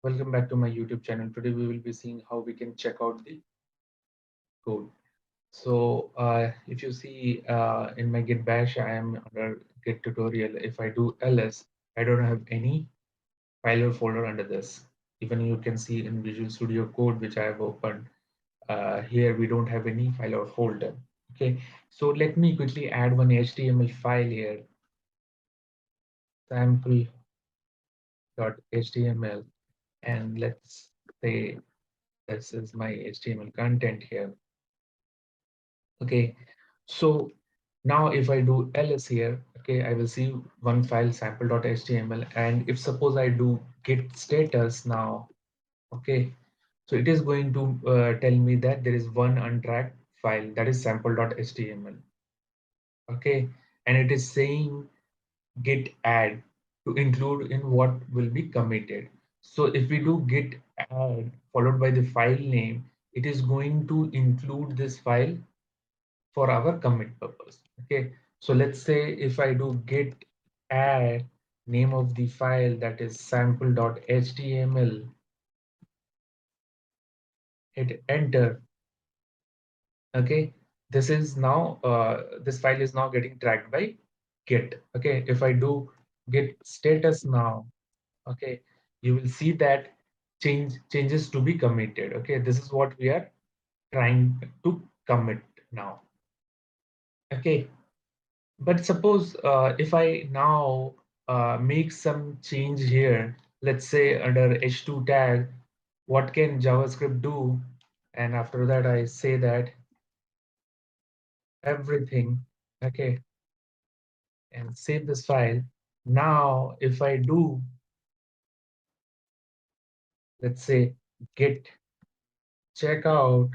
Welcome back to my YouTube channel. Today we will be seeing how we can check out the code. So if you see in my git bash, I am under git tutorial. If I do ls, I don't have any file or folder under this. Even you can see in Visual Studio Code, which I have opened, here we don't have any file or folder. Okay, so let me quickly add one HTML file here, sample.html, and let's say this is my HTML content here. Okay, so now if I do ls here, okay, I will see one file sample.html, and if suppose I do git status now, okay, so it is going to tell me that there is one untracked file, that is sample.html. Okay, and it is saying git add to include in what will be committed. So if we do git add followed by the file name, it is going to include this file for our commit purpose. Okay, so let's say if I do git add name of the file, that is sample.html, hit enter. Okay, this is now this file is now getting tracked by git. Okay, if I do git status now, okay, you will see that changes to be committed. Okay, this is what we are trying to commit now. Okay, but suppose if I now make some change here, let's say under h2 tag, what can JavaScript do? And after that, I say that everything, okay, and save this file. Now, if I do, let's say git checkout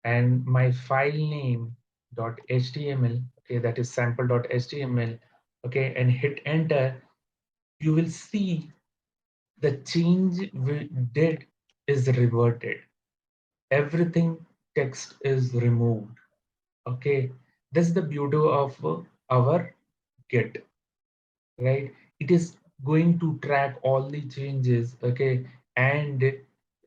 and my file name .html, okay, that is sample.html, okay, and hit enter, you will see the change we did is reverted. Everything text is removed. Okay, that's the beauty of our Git, right? It is going to track all the changes. Okay, and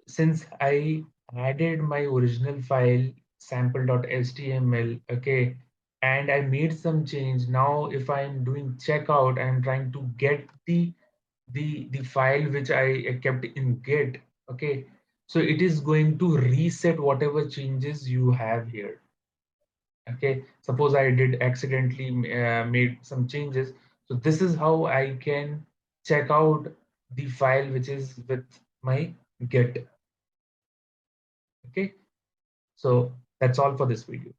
since I added my original file sample.html, okay, and I made some change. Now, if I'm doing checkout, I'm trying to get the file which I kept in Git. Okay, so it is going to reset whatever changes you have here. Okay, suppose I did accidentally made some changes, so this is how I can check out the file which is with my Git. Okay, so that's all for this video.